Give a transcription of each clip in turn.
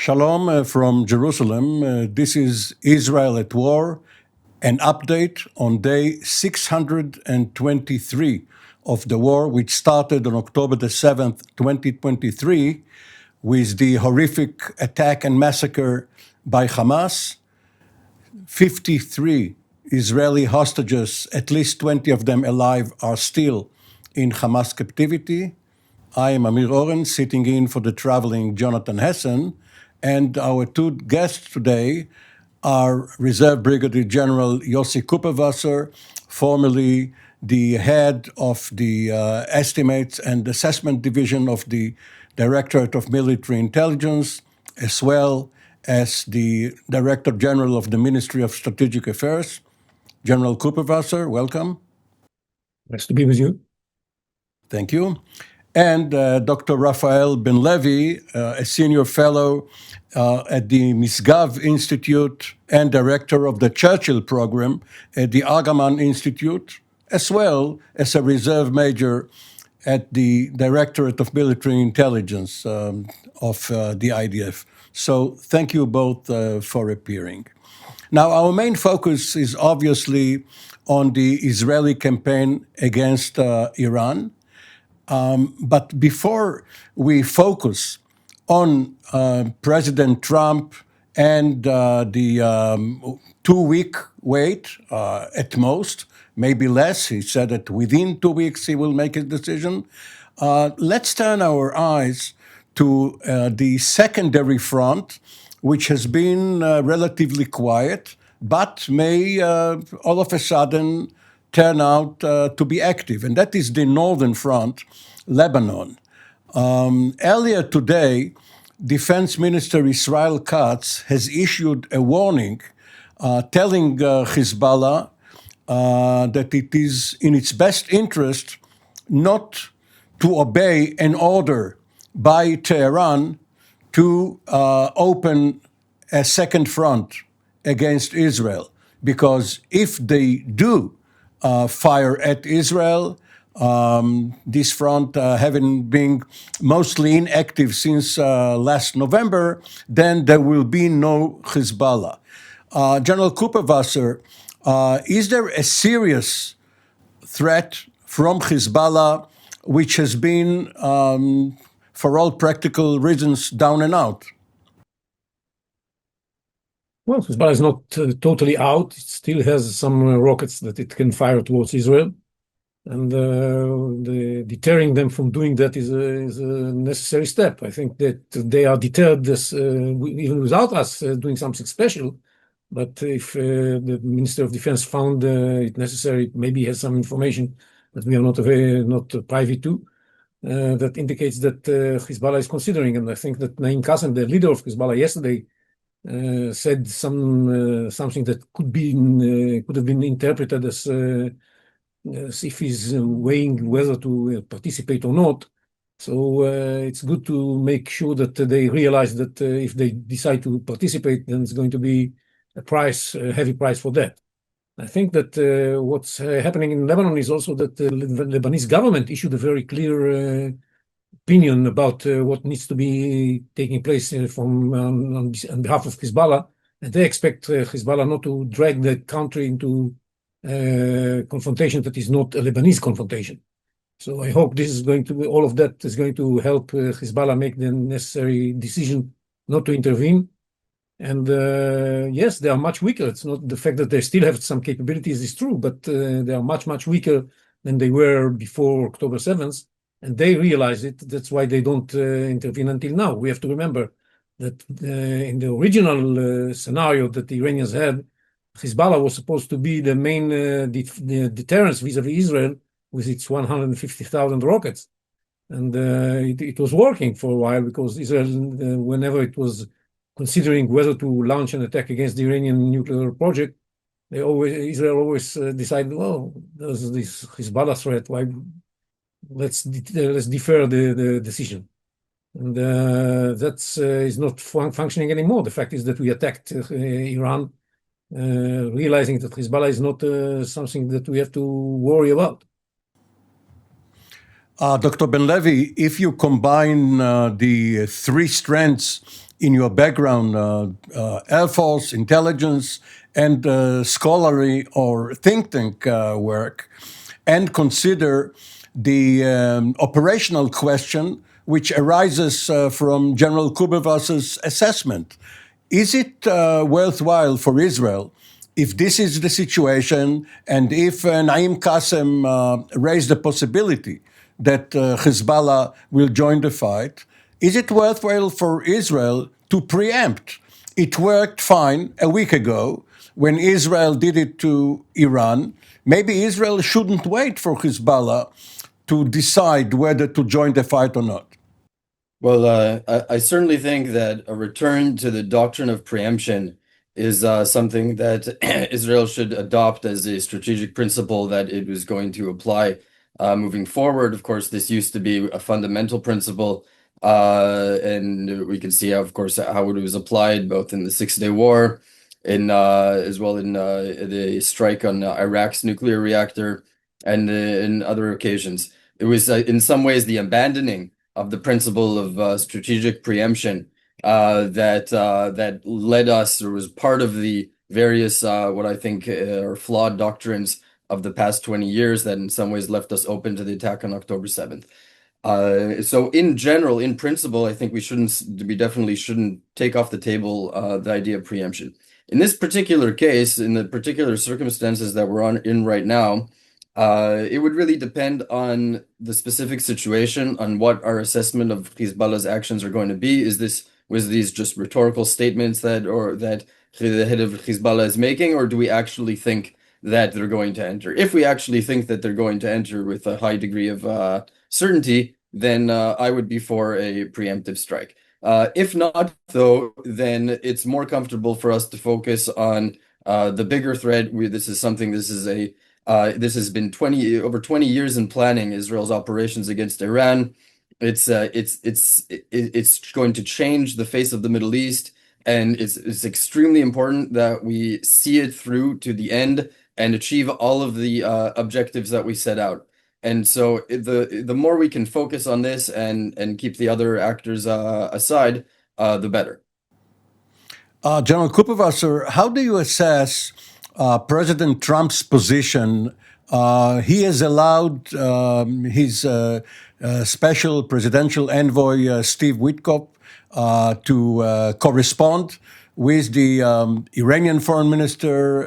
Shalom from Jerusalem. This is Israel at War, an update on day 623 of the war, which started on October the 7th, 2023, with the horrific attack and massacre by Hamas. 53 Israeli hostages, at least 20 of them alive, are still in Hamas captivity. I am Amir Oren, sitting in for the traveling Jonathan Hessen, and our two guests today are Reserve Brigadier General Yossi Kuperwasser, formerly the head of the Estimates and Assessment Division of the Directorate of Military Intelligence, as well as the Director General of the Ministry of Strategic Affairs. General Kuperwasser, welcome. Nice to be with you. Thank you. And Dr. Raphael Ben Levy, a senior fellow at the Misgav Institute and director of the Churchill program at the Argaman Institute, as well as a reserve major at the Directorate of Military Intelligence of the IDF. So thank you both for appearing. Now, our main focus is obviously on the Israeli campaign against Iran. But before we focus on President Trump and the 2-week wait at most, maybe less, he said that within 2 weeks he will make a decision, let's turn our eyes to the secondary front, which has been relatively quiet, but may all of a sudden turn out to be active, and that is the northern front, Lebanon. Earlier today, Defense Minister Israel Katz has issued a warning telling Hezbollah that it is in its best interest not to obey an order by Tehran to open a second front against Israel, because if they do fire at Israel, this front having been mostly inactive since last November, then there will be no Hezbollah. General Kuperwasser, is there a serious threat from Hezbollah which has been, for all practical reasons, down and out? Well, Hezbollah is not totally out. It still has some rockets that it can fire towards Israel. And deterring them from doing that is a necessary step. I think that they are deterred even without us doing something special. But if the Minister of Defense found it necessary, maybe he has some information that we are not privy to, that indicates that Hezbollah is considering. And I think that Naim Qassem, the leader of Hezbollah, yesterday said something that could have been interpreted as if he's weighing whether to participate or not. So it's good to make sure that they realize that if they decide to participate, then it's going to be a heavy price for that. I think that what's happening in Lebanon is also that the Lebanese government issued a very clear opinion about what needs to be taking place on behalf of Hezbollah, and they expect Hezbollah not to drag the country into confrontation that is not a Lebanese confrontation. So I hope all of that is going to help Hezbollah make the necessary decision not to intervene. And yes, they are much weaker. It's not the fact that they still have some capabilities is true, but they are much, much weaker than they were before October 7th. And they realize it. That's why they don't intervene until now. We have to remember that in the original scenario that the Iranians had, Hezbollah was supposed to be the main deterrence vis-a-vis Israel with its 150,000 rockets. And it was working for a while, because Israel, whenever it was considering whether to launch an attack against the Iranian nuclear project, Israel always decided, well, there's this Hezbollah threat, why let's defer the decision. And that is not functioning anymore. The fact is that we attacked Iran, realizing that Hezbollah is not something that we have to worry about. Dr. Ben Levy, if you combine the three strengths in your background, Air Force, intelligence, and scholarly or think tank work, and consider the operational question which arises from General Kubevas's assessment. Is it worthwhile for Israel, if this is the situation, and if Naim Qassem raised the possibility that Hezbollah will join the fight, is it worthwhile for Israel to preempt? It worked fine a week ago when Israel did it to Iran. Maybe Israel shouldn't wait for Hezbollah to decide whether to join the fight or not. Well, I certainly think that a return to the doctrine of preemption is something that Israel should adopt as a strategic principle that it was going to apply moving forward. Of course, this used to be a fundamental principle, and we can see, how, of course, how it was applied both in the Six-Day War, as well in the strike on Iraq's nuclear reactor, and in other occasions. It was, in some ways, the abandoning of the principle of strategic preemption that led us, or was part of the various what I think are flawed doctrines of the past 20 years that in some ways left us open to the attack on October 7th. So in general, in principle, I think we definitely shouldn't take off the table the idea of preemption. In this particular case, in the particular circumstances that we're in right now, it would really depend on the specific situation, on what our assessment of Hezbollah's actions are going to be. Was these just rhetorical statements that the head of Hezbollah is making, or do we actually think that they're going to enter? If we actually think that they're going to enter with a high degree of certainty, then I would be for a preemptive strike. If not, though, then it's more comfortable for us to focus on the bigger threat. This has been over 20 years in planning Israel's operations against Iran. It's going to change the face of the Middle East, and it's extremely important that we see it through to the end and achieve all of the objectives that we set out. And so the more we can focus on this and keep the other actors aside, the better. General Kupperwasser, how do you assess President Trump's position? He has allowed his special presidential envoy, Steve Witkoff, to correspond with the Iranian Foreign Minister,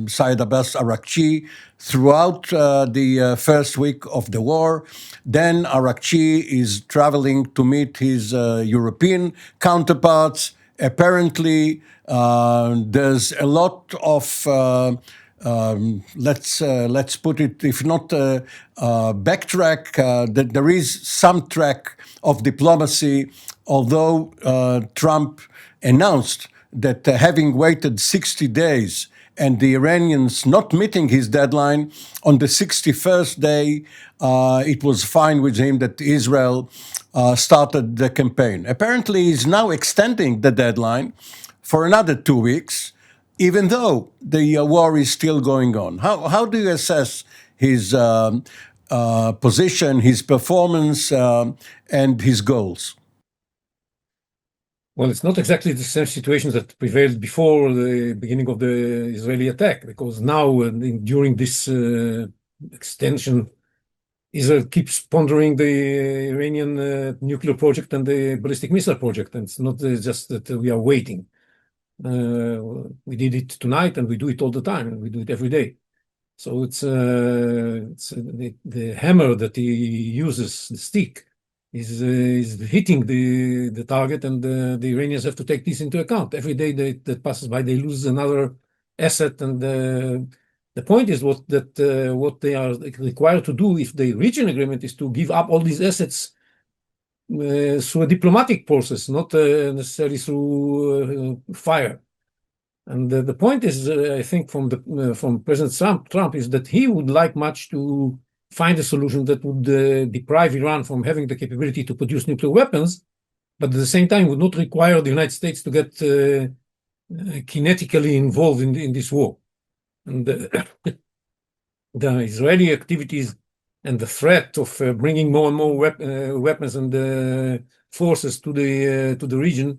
Saeed Abbas Arakchi, throughout the first week of the war. Then Arakchi is traveling to meet his European counterparts. Apparently, there's a lot of let's put it, if not backtrack, that there is some track of diplomacy, although Trump announced that having waited 60 days and the Iranians not meeting his deadline, on the 61st day, it was fine with him that Israel started the campaign. Apparently, he's now extending the deadline for another 2 weeks, even though the war is still going on. How do you assess his position, his performance, and his goals? Well, it's not exactly the same situation that prevailed before the beginning of the Israeli attack, because now, during this extension, Israel keeps pondering the Iranian nuclear project and the ballistic missile project, and it's not just that we are waiting. We did it tonight, and we do it all the time, and we do it every day. So it's the hammer that he uses, the stick, is hitting the target, and the Iranians have to take this into account. Every day that passes by, they lose another asset, and the point is what they are required to do if they reach an agreement is to give up all these assets through a diplomatic process, not necessarily through fire. And the point is, I think, from President Trump is that he would like much to find a solution that would deprive Iran from having the capability to produce nuclear weapons, but at the same time would not require the United States to get kinetically involved in this war. And the Israeli activities and the threat of bringing more and more weapons and forces to the region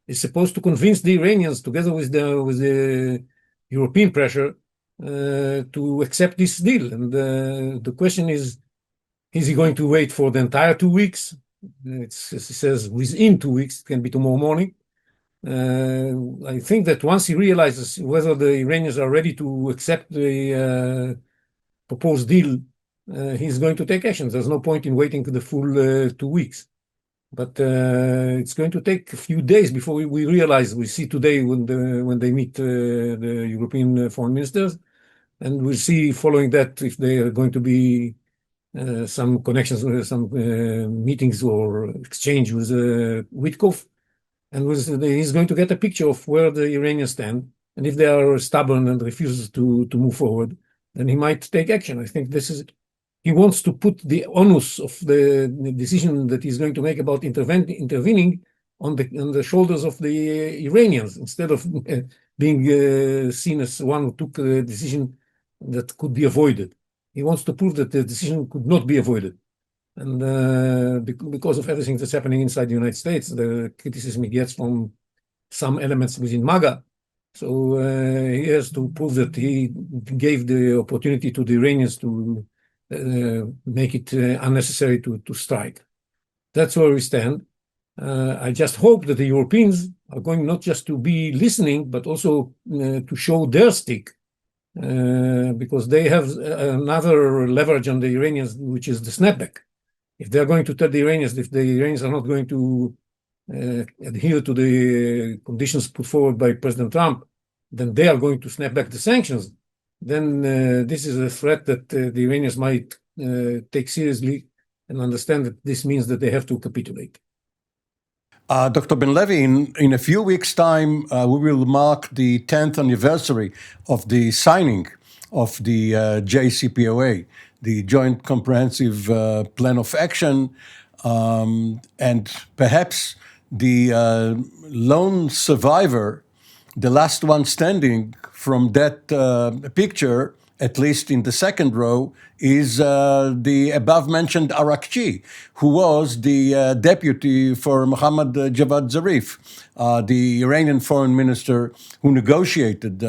is supposed to convince the Iranians, together with the European pressure, to accept this deal. And the question is he going to wait for the entire 2 weeks? He says within 2 weeks, it can be tomorrow morning. I think that once he realizes whether the Iranians are ready to accept the proposed deal, he's going to take action. There's no point in waiting the full 2 weeks. But it's going to take a few days before we realize. We see today when they meet the European foreign ministers, and we'll see following that if they are going to be some connections, some meetings or exchange with Witkoff, and he's going to get a picture of where the Iranians stand. And if they are stubborn and refuse to move forward, then he might take action. I think this is he wants to put the onus of the decision that he's going to make about intervening on the shoulders of the Iranians, instead of being seen as one who took a decision that could be avoided. He wants to prove that the decision could not be avoided. And because of everything that's happening inside the United States, the criticism he gets from some elements within MAGA. So he has to prove that he gave the opportunity to the Iranians to make it unnecessary to strike. That's where we stand. I just hope that the Europeans are going not just to be listening, but also to show their stick, because they have another leverage on the Iranians, which is the snapback. If they're going to tell the Iranians, if the Iranians are not going to adhere to the conditions put forward by President Trump, then they are going to snap back the sanctions. Then this is a threat that the Iranians might take seriously and understand that this means that they have to capitulate. Dr. Ben Levy, in a few weeks' time, we will mark the 10th anniversary of the signing of the JCPOA, the Joint Comprehensive Plan of Action, and perhaps the lone survivor, the last one standing from that picture, at least in the second row, is the above-mentioned Arakchi, who was the deputy for Mohammad Javad Zarif, the Iranian foreign minister who negotiated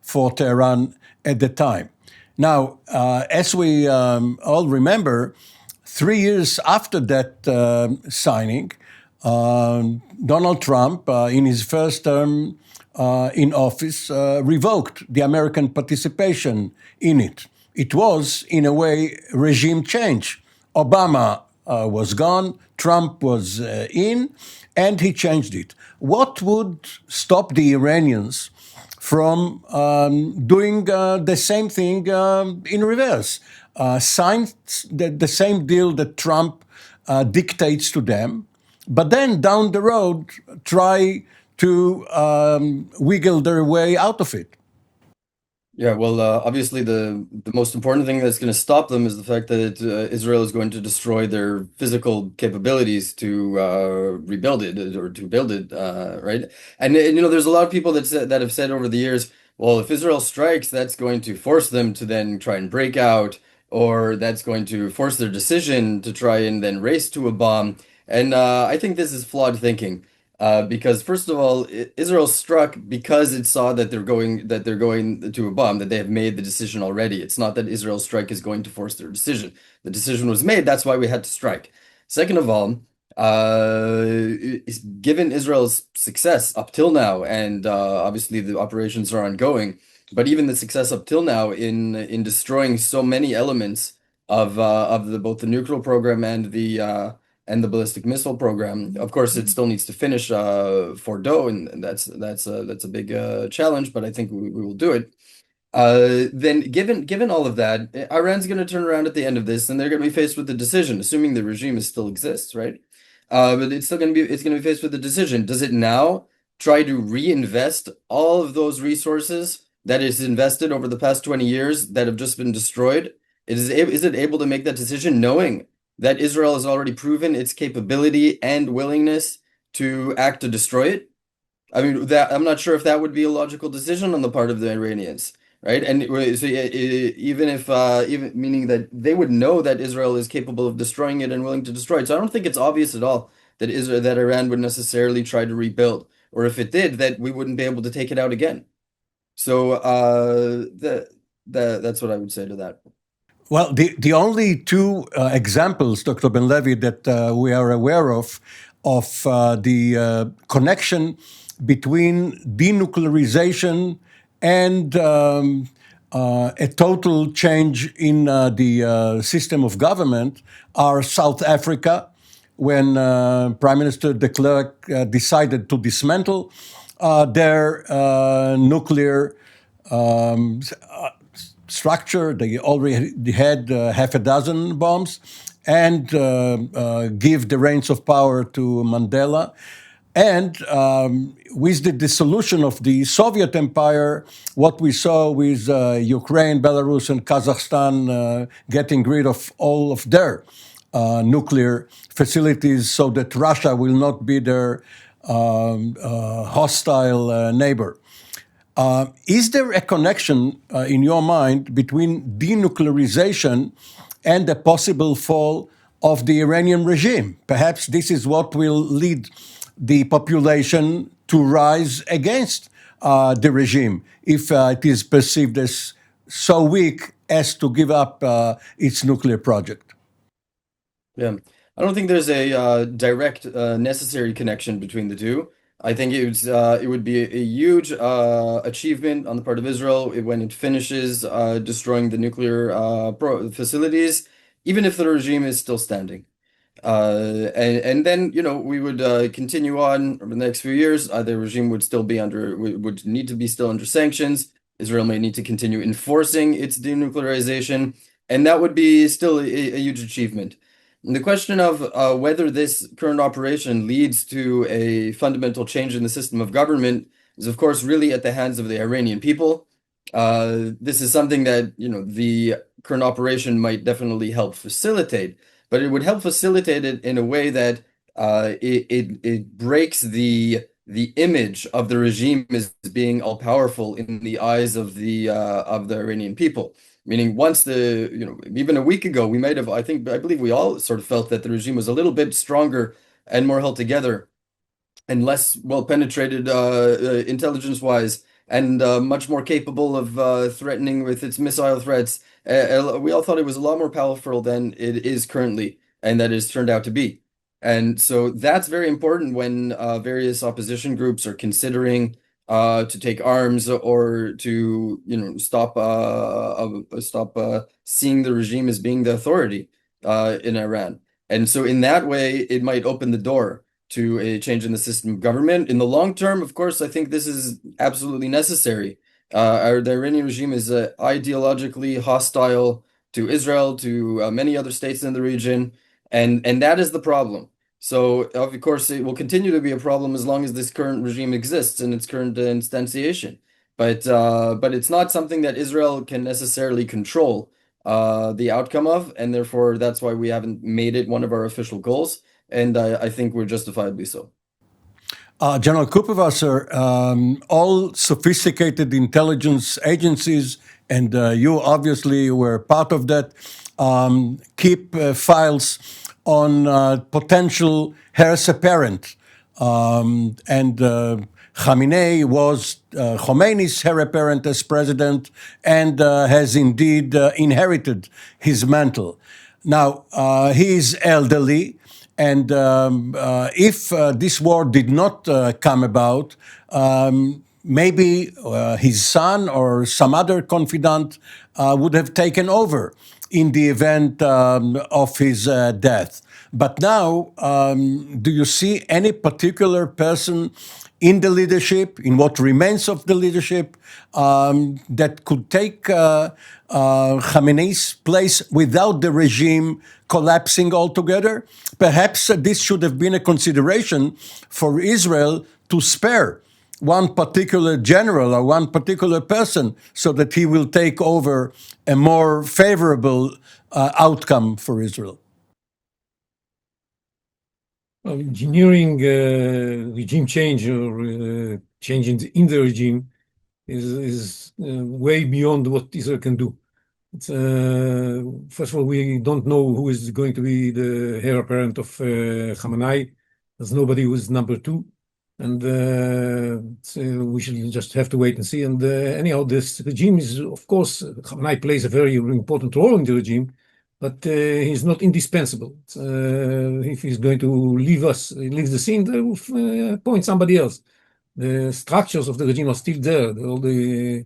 for Tehran at the time. Now, as we all remember, 3 years after that signing, Donald Trump, in his first term in office, revoked the American participation in it. It was, in a way, regime change. Obama was gone, Trump was in, and he changed it. What would stop the Iranians from doing the same thing in reverse? Sign the same deal that Trump dictates to them, but then down the road try to wiggle their way out of it. Yeah, well, obviously the most important thing that's going to stop them is the fact that Israel is going to destroy their physical capabilities to rebuild it or to build it, right? And you know, there's a lot of people that have said over the years, well, if Israel strikes, that's going to force them to then try and break out, or that's going to force their decision to try and then race to a bomb. And I think this is flawed thinking. Because first of all, Israel struck because it saw that they're going to a bomb, that they have made the decision already. It's not that Israel's strike is going to force their decision. The decision was made. That's why we had to strike. Second of all, given Israel's success up till now, and obviously the operations are ongoing, but even the success up till now in destroying so many elements of both the nuclear program and the ballistic missile program. Of course, it still needs to finish Fordo, and that's a big challenge, but I think we will do it. Then, given all of that, Iran's going to turn around at the end of this, and they're going to be faced with the decision, assuming the regime still exists, right? But it's going to be faced with the decision. Does it now try to reinvest all of those resources that is invested over the past 20 years that have just been destroyed? Is it able to make that decision knowing that Israel has already proven its capability and willingness to act to destroy it? I mean, that I'm not sure if that would be a logical decision on the part of the Iranians, right? And so even if even meaning that they would know that Israel is capable of destroying it and willing to destroy it. So I don't think it's obvious at all that Iran would necessarily try to rebuild. or if it did, that we wouldn't be able to take it out again. So that's what I would say to that. Well, the only two examples, Dr. Ben Levy, that we are aware of the connection between denuclearization and a total change in the system of government are South Africa, when Prime Minister de Klerk decided to dismantle their nuclear structure. They already had half a dozen bombs, and give the reins of power to Mandela. And with the dissolution of the Soviet Empire, what we saw with Ukraine, Belarus, and Kazakhstan getting rid of all of their nuclear facilities so that Russia will not be their hostile neighbor. Is there a connection in your mind between denuclearization and the possible fall of the Iranian regime? Perhaps this is what will lead the population to rise against the regime if it is perceived as so weak as to give up its nuclear project. Yeah, I don't think there's a direct necessary connection between the two. I think it would be a huge achievement on the part of Israel when it finishes destroying the nuclear facilities, even if the regime is still standing. And then we would continue on over the next few years. The regime would still be would need to be still under sanctions. Israel may need to continue enforcing its denuclearization, and that would be still a huge achievement. And the question of whether this current operation leads to a fundamental change in the system of government is, of course, really at the hands of the Iranian people. This is something that the current operation might definitely help facilitate, but it would help facilitate it in a way that it breaks the image of the regime as being all powerful in the eyes of the Iranian people. Meaning, once even a week ago, we might have, I believe we all sort of felt that the regime was a little bit stronger and more held together and less well penetrated intelligence-wise, and much more capable of threatening with its missile threats. We all thought it was a lot more powerful than it is currently, and that has turned out to be. And so that's very important when various opposition groups are considering to take arms or to stop seeing the regime as being the authority in Iran. And so in that way, it might open the door to a change in the system of government. In the long term, of course, I think this is absolutely necessary. The Iranian regime is ideologically hostile to Israel, to many other states in the region, and that is the problem. So, of course, it will continue to be a problem as long as this current regime exists in its current instantiation. But it's not something that Israel can necessarily control the outcome of, and therefore that's why we haven't made it one of our official goals. And I think we're justifiably so. General Kuperwasser, all sophisticated intelligence agencies, and you obviously were part of that, keep files on potential heirs apparent. And Khamenei was Khomeini's heir apparent as president and has indeed inherited his mantle. Now, he is elderly. And if this war did not come about, maybe his son or some other confidant would have taken over in the event of his death. But now, do you see any particular person in the leadership, in what remains of the leadership, that could take Khamenei's place without the regime collapsing altogether? Perhaps this should have been a consideration for Israel to spare one particular general or one particular person so that he will take over a more favorable outcome for Israel. Engineering regime change or change in the regime is way beyond what Israel can do. It's, first of all, we don't know who is going to be the heir apparent of Khamenei. There's nobody who is number two. And so we should just have to wait and see. And anyhow, this regime is, of course, Khamenei plays a very important role in the regime, but he's not indispensable. If he's going to leave the scene, they will appoint somebody else. The structures of the regime are still there. All the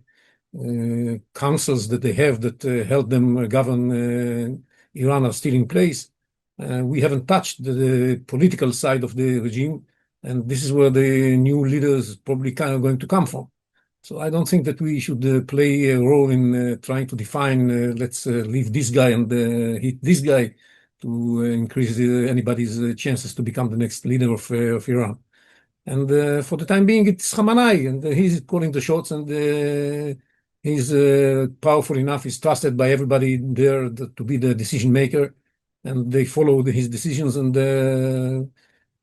councils that they have that help them govern Iran are still in place. We haven't touched the political side of the regime, and this is where the new leaders probably kind of going to come from. So I don't think that we should play a role in trying to define, let's leave this guy and hit this guy to increase anybody's chances to become the next leader of Iran. And for the time being, it's Khamenei, and he's calling the shots, and he's powerful enough, he's trusted by everybody there to be the decision maker, and they follow his decisions, and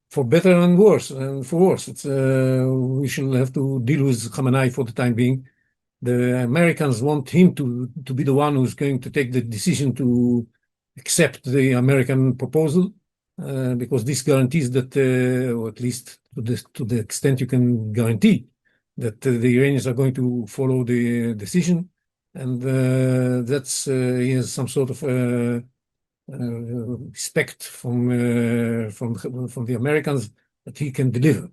for better and worse, and for worse, we shall have to deal with Khamenei for the time being. The Americans want him to be the one who's going to take the decision to accept the American proposal, because this guarantees that, or at least to the extent you can guarantee, that the Iranians are going to follow the decision, and he has some sort of respect from the Americans that he can deliver,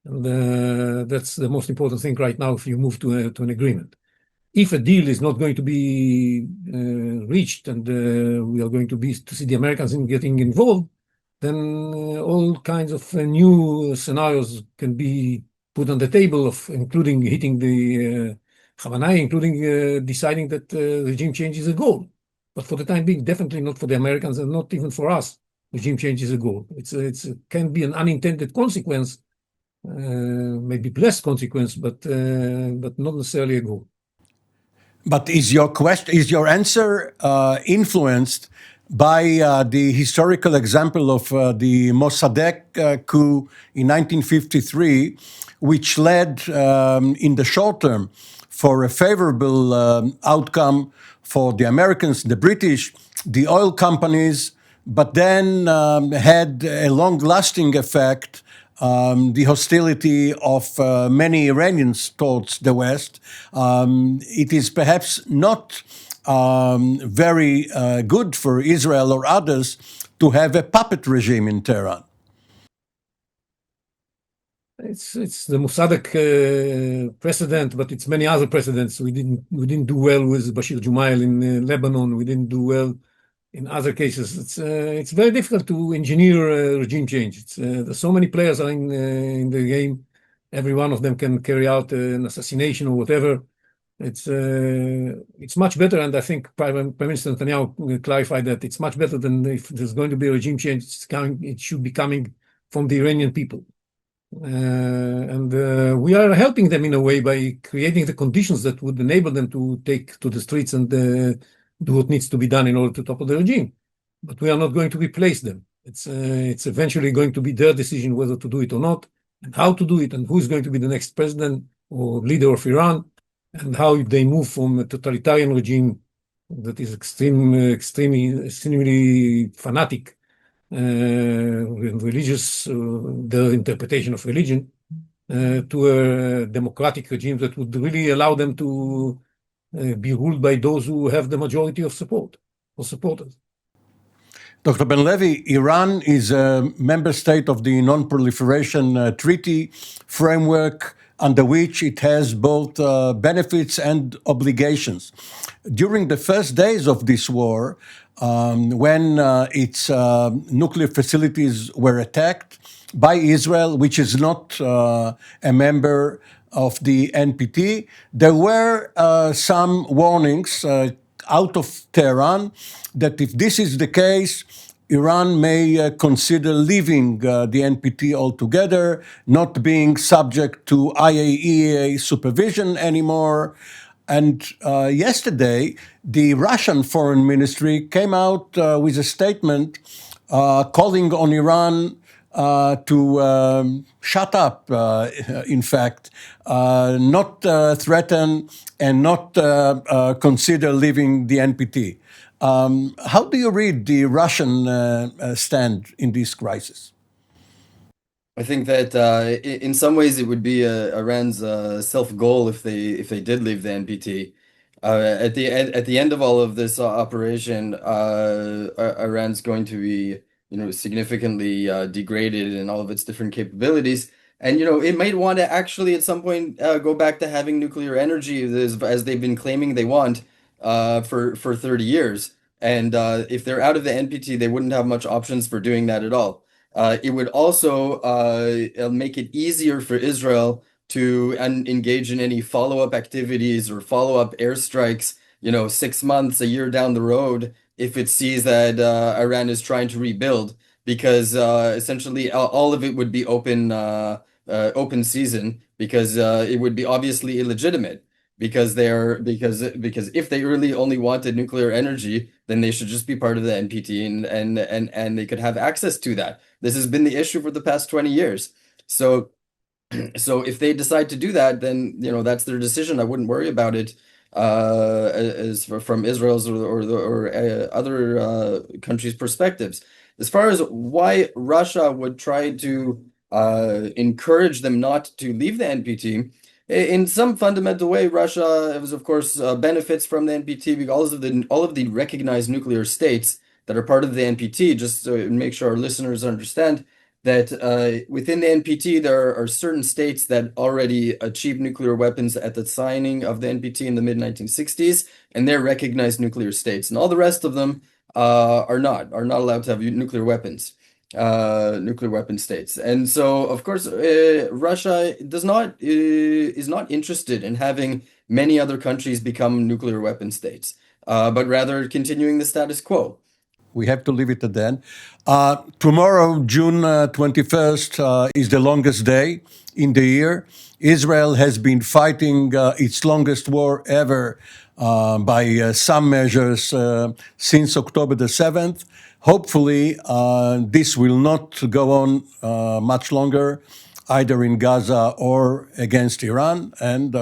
and that's the most important thing right now. If you move to an agreement, if a deal is not going to be reached, and we are going to see the Americans getting involved, then all kinds of new scenarios can be put on the table, including hitting the Khamenei, including deciding that regime change is a goal. But for the time being, definitely not for the Americans, and not even for us, regime change is a goal. It can be an unintended consequence, maybe less consequence, but not necessarily a goal. But is your answer influenced by the historical example of the Mossadegh coup in 1953, which led in the short term for a favorable outcome for the Americans, the British, the oil companies, but then had a long-lasting effect, the hostility of many Iranians towards the West. It is perhaps not very good for Israel or others to have a puppet regime in Tehran. It's the Mossadegh precedent, but it's many other precedents. We didn't do well with Bashir Jumayel in Lebanon. We didn't do well in other cases. It's very difficult to engineer regime change. There's so many players are in the game. Every one of them can carry out an assassination or whatever. It's much better, and I think Prime Minister Netanyahu clarified that it's much better than if there's going to be a regime change. It should be coming from the Iranian people. And we are helping them in a way by creating the conditions that would enable them to take to the streets and do what needs to be done in order to topple the regime. But we are not going to replace them. It's eventually going to be their decision whether to do it or not, and how to do it, and who's going to be the next president or leader of Iran, and how they move from a totalitarian regime that is extremely fanatic religious, the interpretation of religion, to a democratic regime that would really allow them to be ruled by those who have the majority of support or supporters. Dr. Ben Levy, Iran is a member state of the Non-Proliferation Treaty framework, under which it has both benefits and obligations. During the first days of this war, when its nuclear facilities were attacked by Israel, which is not a member of the NPT, there were some warnings out of Tehran that if this is the case, Iran may consider leaving the NPT altogether, not being subject to IAEA supervision anymore. And yesterday, the Russian Foreign Ministry came out with a statement calling on Iran to shut up, in fact, not threaten and not consider leaving the NPT. How do you read the Russian stand in this crisis? I think that in some ways it would be Iran's self-goal if they did leave the NPT. At the end of all of this operation, Iran's going to be significantly degraded in all of its different capabilities, and it might want to actually at some point go back to having nuclear energy as they've been claiming they want for 30 years. And if they're out of the NPT, they wouldn't have much options for doing that at all. It would also make it easier for Israel to engage in any follow-up activities or follow-up airstrikes, 6 months, a year down the road, if it sees that Iran is trying to rebuild, because essentially all of it would be open season, because it would be obviously illegitimate. Because if they really only wanted nuclear energy, then they should just be part of the NPT, and they could have access to that. This has been the issue for the past 20 years. So so if they decide to do that, then that's their decision. I wouldn't worry about it from Israel's or other countries' perspectives. As far as why Russia would try to encourage them not to leave the NPT, in some fundamental way, Russia is, of course, benefits from the NPT because all of the recognized nuclear states that are part of the NPT. Just to make sure our listeners understand that within the NPT, there are certain states that already achieved nuclear weapons at the signing of the NPT in the mid-1960s, and they're recognized nuclear states. And all the rest of them are not allowed to have nuclear weapon states. And so, of course, Russia is not interested in having many other countries become nuclear weapon states, but rather continuing the status quo. We have to leave it at that. Tomorrow, June 21st, is the longest day in the year. Israel has been fighting its longest war ever by some measures since October the 7th. Hopefully, this will not go on much longer, either in Gaza or against Iran. And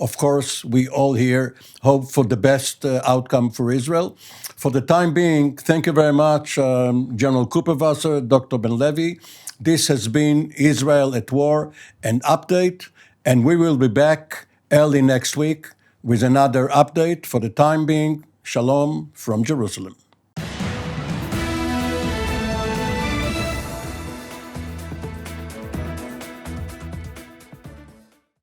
of course, we all here hope for the best outcome for Israel. For the time being, thank you very much, General Kuperwasser, Dr. Ben Levy. This has been Israel at War, an update, and we will be back early next week with another update. For the time being, Shalom from Jerusalem.